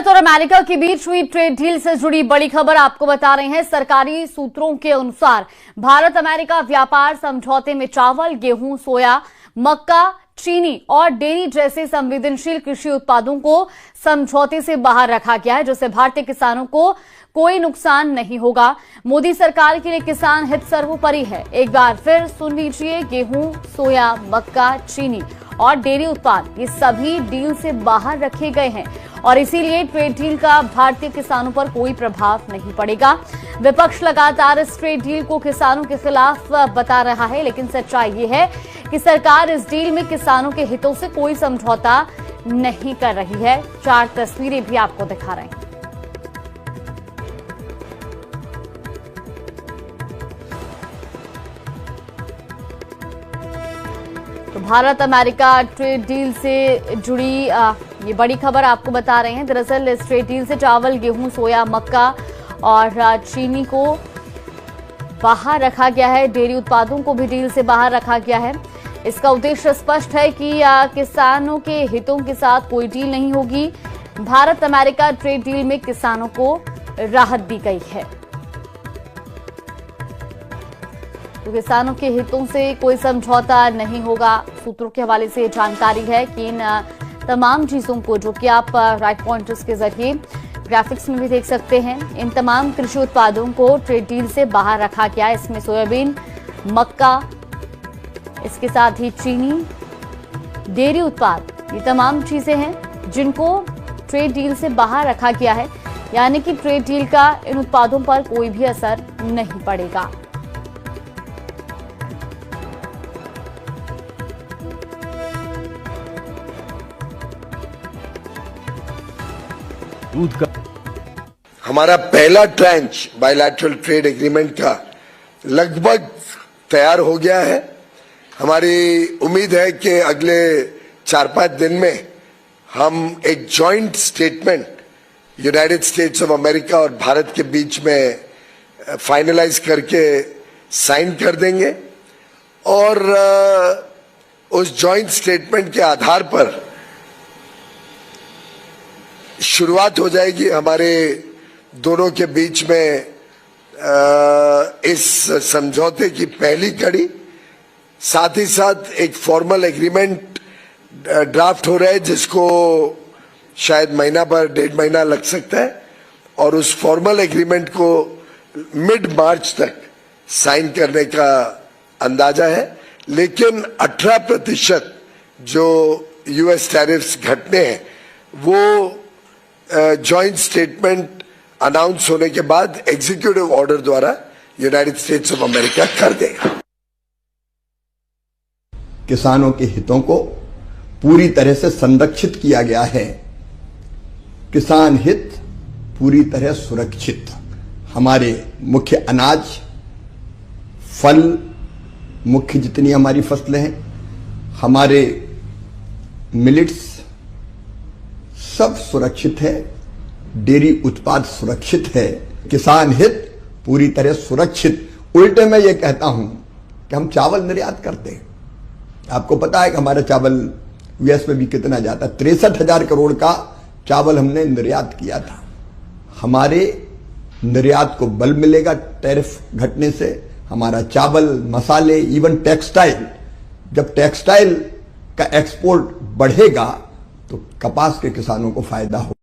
भारत और अमेरिका के बीच हुई ट्रेड डील से जुड़ी बड़ी खबर आपको बता रहे हैं। सरकारी सूत्रों के अनुसार भारत अमेरिका व्यापार समझौते में चावल, गेहूं, सोया, मक्का, चीनी और डेयरी जैसे संवेदनशील कृषि उत्पादों को समझौते से बाहर रखा गया है, जिससे भारतीय किसानों को कोई नुकसान नहीं होगा। मोदी सरकार के लिए किसान हित सर्वोपरि है। एक बार फिर सुन लीजिए, गेहूं, सोया, मक्का, चीनी और डेयरी उत्पाद ये सभी डील से बाहर रखे गए हैं और इसीलिए ट्रेड डील का भारतीय किसानों पर कोई प्रभाव नहीं पड़ेगा। विपक्ष लगातार इस ट्रेड डील को किसानों के खिलाफ बता रहा है, लेकिन सच्चाई ये है कि सरकार इस डील में किसानों के हितों से कोई समझौता नहीं कर रही है। 4 तस्वीरें भी आपको दिखा रहे हैं। तो भारत अमेरिका ट्रेड डील से जुड़ी ये बड़ी खबर आपको बता रहे हैं। दरअसल इस ट्रेड डील से चावल, गेहूं, सोया, मक्का और चीनी को बाहर रखा गया है। डेयरी उत्पादों को भी डील से बाहर रखा गया है। इसका उद्देश्य स्पष्ट है कि किसानों के हितों के साथ कोई डील नहीं होगी। भारत अमेरिका ट्रेड डील में किसानों को राहत दी गई है, तो किसानों के हितों से कोई समझौता नहीं होगा। सूत्रों के हवाले से जानकारी है कि इन तमाम चीजों को, जो कि आप राइट पॉइंटर्स के जरिए ग्राफिक्स में भी देख सकते हैं, इन तमाम कृषि उत्पादों को ट्रेड डील से बाहर रखा गया है। इसमें सोयाबीन, मक्का, इसके साथ ही चीनी, डेयरी उत्पाद, ये तमाम चीजें हैं जिनको ट्रेड डील से बाहर रखा गया है। यानी कि ट्रेड डील का इन उत्पादों पर कोई भी असर नहीं पड़ेगा। हमारा पहला ट्रांच बायलैटरल ट्रेड एग्रीमेंट का लगभग तैयार हो गया है। हमारी उम्मीद है कि अगले 4-5 दिन में हम एक joint statement United states of America और भारत के बीच में फाइनलाइज करके साइन कर देंगे और उस जॉइंट स्टेटमेंट के आधार पर शुरुआत हो जाएगी हमारे दोनों के बीच में इस समझौते की पहली कड़ी। साथ ही साथ एक फॉर्मल एग्रीमेंट ड्राफ्ट हो रहा है, जिसको शायद महीना भर 1.5 महीना लग सकता है और उस फॉर्मल एग्रीमेंट को मिड मार्च तक साइन करने का अंदाजा है। लेकिन 18% जो यूएस टैरिफ्स घटने हैं वो जॉइंट स्टेटमेंट अनाउंस होने के बाद एग्जीक्यूटिव ऑर्डर द्वारा यूनाइटेड स्टेट्स ऑफ अमेरिका कर देगा। किसानों के हितों को पूरी तरह से संरक्षित किया गया है। किसान हित पूरी तरह सुरक्षित। हमारे मुख्य अनाज, फल, मुख्य जितनी हमारी फसलें हैं, हमारे मिलेट्स सब सुरक्षित है। डेयरी उत्पाद सुरक्षित है। किसान हित पूरी तरह सुरक्षित। उल्टे मैं ये कहता हूं कि हम चावल निर्यात करते हैं। आपको पता है कि हमारा चावल यूएस में भी कितना जाता है। 63,000 करोड़ का चावल हमने निर्यात किया था। हमारे निर्यात को बल मिलेगा टैरिफ घटने से। हमारा चावल, मसाले, इवन टेक्सटाइल, जब टेक्सटाइल का एक्सपोर्ट बढ़ेगा तो कपास के किसानों को फायदा हो।